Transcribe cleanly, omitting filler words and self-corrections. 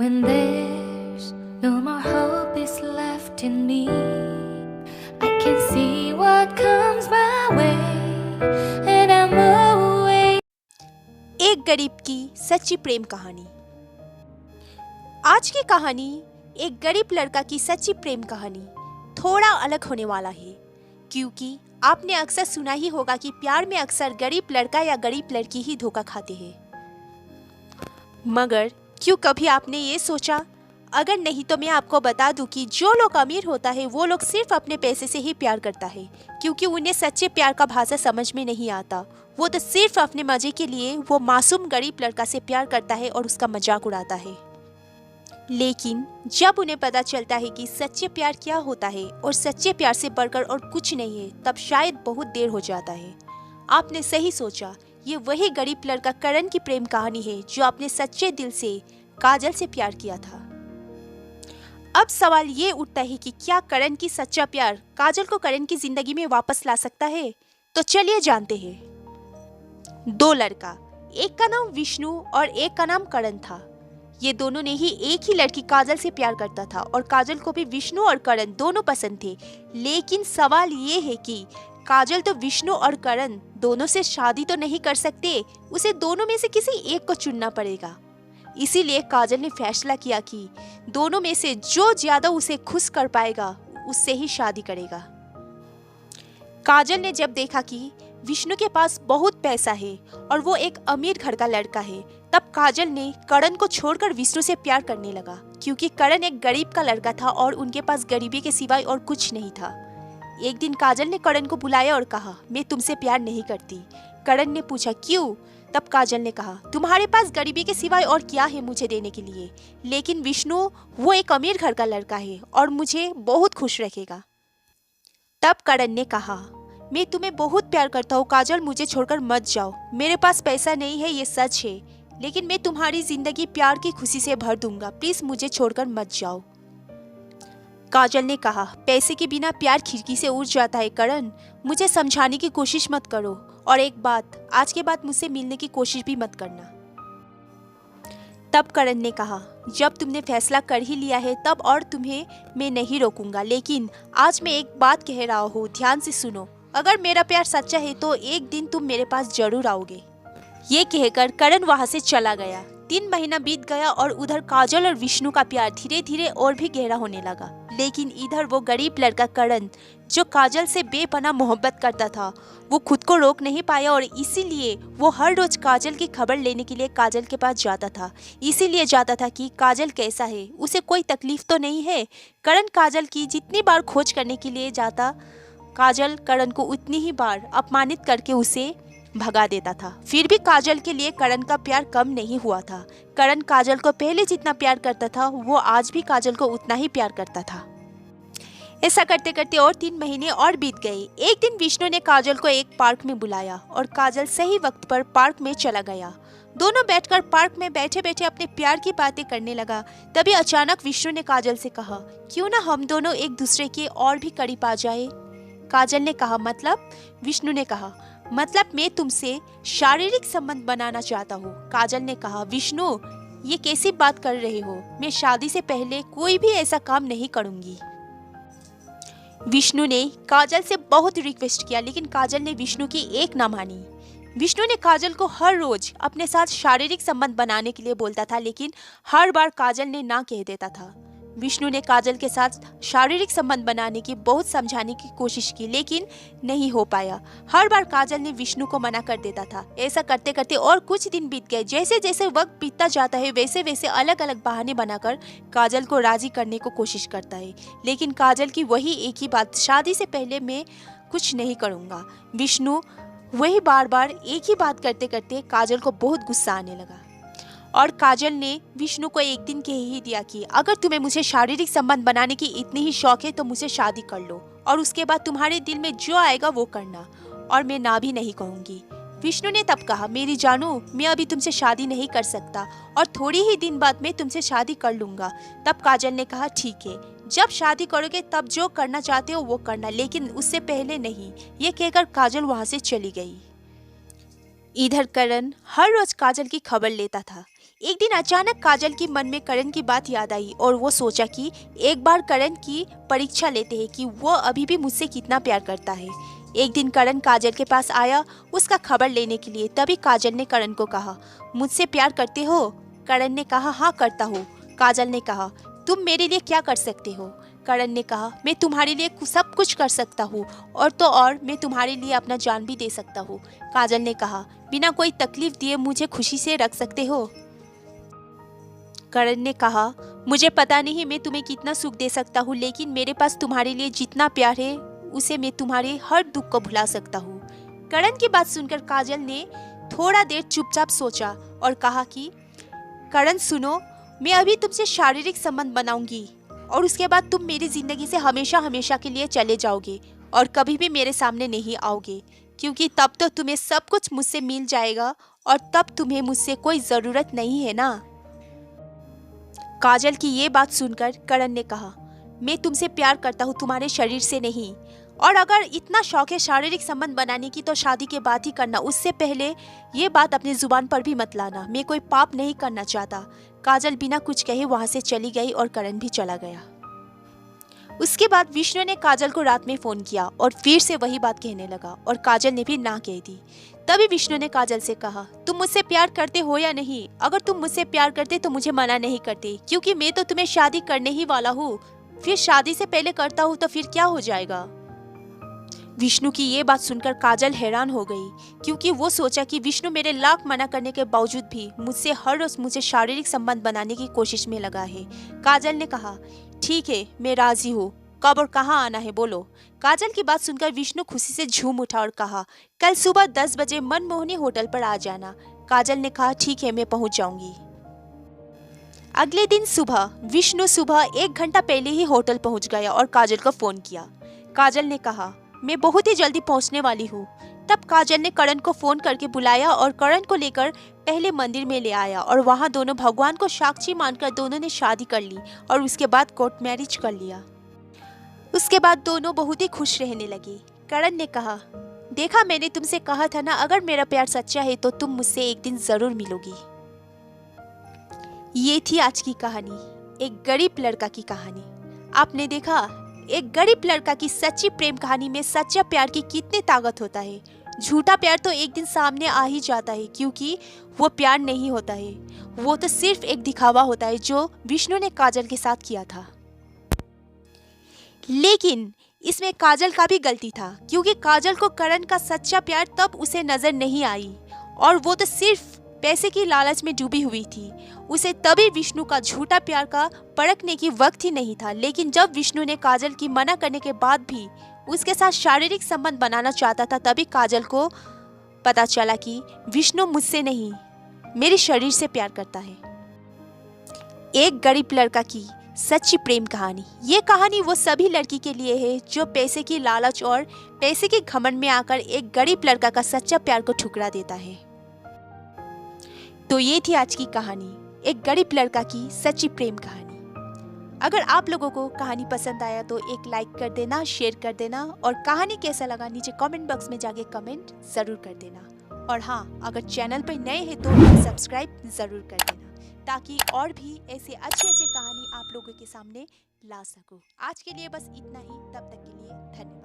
When there's no more hope is left in me, I can see what comes my way, and I'm away. एक गरीब की सच्ची प्रेम कहानी। आज की कहानी एक गरीब लड़का की सच्ची प्रेम कहानी थोड़ा अलग होने वाला है, क्योंकि आपने अक्सर सुना ही होगा कि प्यार में अक्सर गरीब लड़का या गरीब लड़की ही धोखा खाते हैं। मगर क्यों कभी आपने ये सोचा? अगर नहीं तो मैं आपको बता दूं कि जो लोग अमीर होता है वो लोग सिर्फ अपने पैसे से ही प्यार करता है, क्योंकि उन्हें सच्चे प्यार का भाषा समझ में नहीं आता। वो तो सिर्फ अपने मजे के लिए वो मासूम गरीब लड़का से प्यार करता है और उसका मजाक उड़ाता है। लेकिन जब उन्हें पता चलता है कि सच्चे प्यार क्या होता है और सच्चे प्यार से बढ़कर और कुछ नहीं है, तब शायद बहुत देर हो जाता है। आपने सही सोचा, ये वही गरीब लड़का करण की प्रेम कहानी है जो अपने सच्चे दिल से काजल से प्यार किया था। अब सवाल ये उठता है कि क्या करण की सच्चा प्यार काजल को करण की जिंदगी में वापस ला सकता है? तो चलिए जानते हैं। दो लड़का, एक का नाम विष्णु और एक का नाम करण था। ये दोनों ने ही एक ही लड़की काजल से प्यार करता था और काजल को भी विष्णु और करण दोनों पसंद थे। लेकिन सवाल ये है कि काजल तो विष्णु और करण दोनों से शादी तो नहीं कर सकते, उसे दोनों में से किसी एक को चुनना पड़ेगा। इसीलिए काजल ने फैसला किया कि दोनों में से जो ज्यादा उसे खुश कर पाएगा उससे ही शादी करेगा। काजल ने जब देखा कि विष्णु के पास बहुत पैसा है और वो एक अमीर घर का लड़का है, तब काजल ने करण को छोड़कर विष्णु से प्यार करने लगा, क्योंकि करण एक गरीब का लड़का था और उनके पास गरीबी के सिवाय और कुछ नहीं था। एक दिन काजल ने करण को बुलाया और कहा, मैं तुमसे प्यार नहीं करती। करण ने पूछा, क्यों? तब काजल ने कहा, तुम्हारे पास गरीबी के सिवाय और क्या है मुझे देने के लिए? लेकिन विष्णु वो एक अमीर घर का लड़का है और मुझे बहुत खुश रखेगा। तब करण ने कहा, मैं तुम्हें बहुत प्यार करता हूँ काजल, मुझे छोड़कर मत जाओ। मेरे पास पैसा नहीं है, ये सच है, लेकिन मैं तुम्हारी जिंदगी प्यार की खुशी से भर दूंगा। प्लीज मुझे छोड़कर मत जाओ। काजल ने कहा, पैसे के बिना प्यार खिड़की से उड़ जाता है करण, मुझे समझाने की कोशिश मत करो, और एक बात, आज के बाद मुझसे मिलने की कोशिश भी मत करना। तब करण ने कहा, जब तुमने फैसला कर ही लिया है तब और तुम्हें मैं नहीं रोकूंगा, लेकिन आज मैं एक बात कह रहा हूँ, ध्यान से सुनो। अगर मेरा प्यार सच्चा है तो एक दिन तुम मेरे पास जरूर आओगे। ये कहकर करण वहां से चला गया। 3 महीना बीत गया और उधर काजल और विष्णु का प्यार धीरे धीरे और भी गहरा होने लगा। लेकिन इधर वो गरीब लड़का करण, जो काजल से बेपनाह मोहब्बत करता था, वो खुद को रोक नहीं पाया और इसीलिए वो हर रोज काजल की खबर लेने के लिए काजल के पास जाता था। इसीलिए जाता था कि काजल कैसा है, उसे कोई तकलीफ तो नहीं है। करण काजल की जितनी बार खोज करने के लिए जाता, काजल करण को उतनी ही बार अपमानित करके उसे भगा देता था। फिर भी काजल के लिए करण का प्यार कम नहीं हुआ था। करण काजल को पहले जितना प्यार करता था, वो आज भी काजल को उतना ही प्यार करता था। ऐसा करते करते और 3 महीने और बीत गए। एक दिन विष्णु ने काजल को एक पार्क में बुलाया और काजल सही वक्त पर पार्क में चला गया। दोनों बैठकर पार्क में बैठे बैठे अपने प्यार की बातें करने लगा। तभी अचानक विष्णु ने काजल से कहा, क्यों ना हम दोनों एक दूसरे के और भी करीब आ जाए। काजल ने कहा, मतलब? विष्णु ने कहा, मतलब मैं तुमसे शारीरिक संबंध बनाना चाहता हूँ। काजल ने कहा, विष्णु ये कैसी बात कर रहे हो? मैं शादी से पहले कोई भी ऐसा काम नहीं करूंगी। विष्णु ने काजल से बहुत रिक्वेस्ट किया, लेकिन काजल ने विष्णु की एक ना मानी। विष्णु ने काजल को हर रोज अपने साथ शारीरिक संबंध बनाने के लिए बोलता था, लेकिन हर बार काजल ने ना कह देता था। विष्णु ने काजल के साथ शारीरिक संबंध बनाने की बहुत समझाने की कोशिश की, लेकिन नहीं हो पाया। हर बार काजल ने विष्णु को मना कर देता था। ऐसा करते करते और कुछ दिन बीत गए। जैसे जैसे वक्त बीतता जाता है, वैसे वैसे अलग अलग बहाने बनाकर काजल को राजी करने को कोशिश करता है, लेकिन काजल की वही एक ही बात, शादी से पहले मैं कुछ नहीं करूँगा। विष्णु वही बार बार एक ही बात करते करते काजल को बहुत गुस्सा आने लगा और काजल ने विष्णु को एक दिन कह ही दिया कि अगर तुम्हें मुझे शारीरिक संबंध बनाने की इतनी ही शौक है तो मुझसे शादी कर लो, और उसके बाद तुम्हारे दिल में जो आएगा वो करना, और मैं ना भी नहीं कहूँगी। विष्णु ने तब कहा, मेरी जानू, मैं अभी तुमसे शादी नहीं कर सकता और थोड़ी ही दिन बाद मैं तुमसे शादी कर लूँगा। तब काजल ने कहा, ठीक है, जब शादी करोगे तब जो करना चाहते हो वो करना, लेकिन उससे पहले नहीं। ये कहकर काजल वहाँ से चली गई। इधर करण हर रोज काजल की खबर लेता था। एक दिन अचानक काजल के मन में करण की बात याद आई और वो सोचा कि एक बार करण की परीक्षा लेते हैं कि वो अभी भी मुझसे कितना प्यार करता है। एक दिन करण काजल के पास आया उसका खबर लेने के लिए। तभी काजल ने करण को कहा, मुझसे प्यार करते हो? करण ने कहा, हाँ करता हूँ। काजल ने कहा, तुम मेरे लिए क्या कर सकते हो? करण ने कहा, मैं तुम्हारे लिए सब कुछ कर सकता हूँ, और तो और मैं तुम्हारे लिए अपना जान भी दे सकता हूँ। काजल ने कहा, बिना कोई तकलीफ दिए मुझे खुशी से रख सकते हो? करण ने कहा, मुझे पता नहीं मैं तुम्हें कितना सुख दे सकता हूँ, लेकिन मेरे पास तुम्हारे लिए जितना प्यार है उसे मैं तुम्हारे हर दुख को भुला सकता हूँ। करण की बात सुनकर काजल ने थोड़ा देर चुपचाप सोचा और कहा कि करण सुनो, मैं अभी तुमसे शारीरिक संबंध बनाऊंगी और उसके बाद तुम मेरी जिंदगी से हमेशा हमेशा के लिए चले जाओगे और कभी भी मेरे सामने नहीं आओगे, क्योंकि तब तो तुम्हें सब कुछ मुझसे मिल जाएगा और तब तुम्हें मुझसे कोई जरूरत नहीं है ना। काजल की ये बात सुनकर करण ने कहा, मैं तुमसे प्यार करता हूँ, तुम्हारे शरीर से नहीं। और अगर इतना शौक है शारीरिक संबंध बनाने की तो शादी के बाद ही करना, उससे पहले ये बात अपनी जुबान पर भी मत लाना। मैं कोई पाप नहीं करना चाहता। काजल बिना कुछ कहे वहां से चली गई और करण भी चला गया। उसके बाद विष्णु ने काजल को रात में फोन किया और फिर से वही बात कहने लगा और काजल ने भी ना कह दी। तभी विष्णु ने काजल से कहा, तुम मुझसे प्यार करते हो या नहीं? अगर तुम मुझसे प्यार करते तो मुझे मना नहीं करते, क्योंकि मैं तो तुम्हें शादी करने ही वाला हूँ। फिर शादी से पहले करता हूँ तो फिर क्या हो जाएगा? विष्णु की ये बात सुनकर काजल हैरान हो गई, क्योंकि वो सोचा कि विष्णु मेरे लाख मना करने के बावजूद भी मुझसे हर रोज मुझे शारीरिक संबंध बनाने की कोशिश में लगा है। काजल ने कहा, ठीक है, मैं राजी हूँ, कब और कहाँ आना है बोलो। काजल की बात सुनकर विष्णु खुशी से झूम उठा और कहा, कल सुबह 10 बजे मनमोहनी होटल पर आ जाना। काजल ने कहा, ठीक है, मैं पहुँच जाऊंगी। अगले दिन सुबह विष्णु सुबह 1 घंटा पहले ही होटल पहुँच गया और काजल को फोन किया। काजल ने कहा, मैं बहुत ही जल्दी पहुंचने वाली हूँ। तब काजल ने करण को फोन करके बुलाया और करण को लेकर पहले मंदिर में ले आया और वहां दोनों भगवान को साक्षी मानकर दोनों ने शादी कर ली और उसके बाद कोर्ट मैरिज कर लिया। उसके बाद दोनों बहुत ही खुश रहने लगे। करण ने कहा, देखा, मैंने तुमसे कहा था ना, अगर मेरा प्यार सच्चा है तो तुम मुझसे एक दिन जरूर मिलोगी। ये थी आज की कहानी, एक गरीब लड़का की कहानी। आपने देखा एक गरीब लड़का की सच्ची प्रेम कहानी में सच्चा प्यार की कितनी ताकत होता है। झूठा प्यार तो एक दिन सामने आ ही जाता है, क्योंकि वो प्यार नहीं होता है, वो तो सिर्फ एक दिखावा होता है, जो विष्णु ने काजल के साथ किया था। लेकिन इसमें काजल का भी गलती था, क्योंकि काजल को करण का सच्चा प्यार तब उसे नजर नहीं आई और वो तो सिर्फ पैसे की लालच में डूबी हुई थी। उसे तभी विष्णु का झूठा प्यार का परखने की वक्त ही नहीं था। लेकिन जब विष्णु ने काजल की मना करने के बाद भी उसके साथ शारीरिक संबंध बनाना चाहता था, तभी काजल को पता चला कि विष्णु मुझसे नहीं, मेरे शरीर से प्यार करता है। एक गरीब लड़का की सच्ची प्रेम कहानी। ये कहानी वो सभी लड़की के लिए है जो पैसे की लालच और पैसे के घमंड में आकर एक गरीब लड़का का सच्चा प्यार को ठुकरा देता है। तो ये थी आज की कहानी, एक गरीब लड़का की सच्ची प्रेम कहानी। अगर आप लोगों को कहानी पसंद आया तो एक लाइक कर देना, शेयर कर देना और कहानी कैसा लगा नीचे कमेंट बॉक्स में जाके कमेंट जरूर कर देना। और हाँ, अगर चैनल पर नए हैं तो सब्सक्राइब जरूर कर देना, ताकि और भी ऐसे अच्छे अच्छे कहानी आप लोगों के सामने ला सकूं। आज के लिए बस इतना ही, तब तक के लिए धन्यवाद।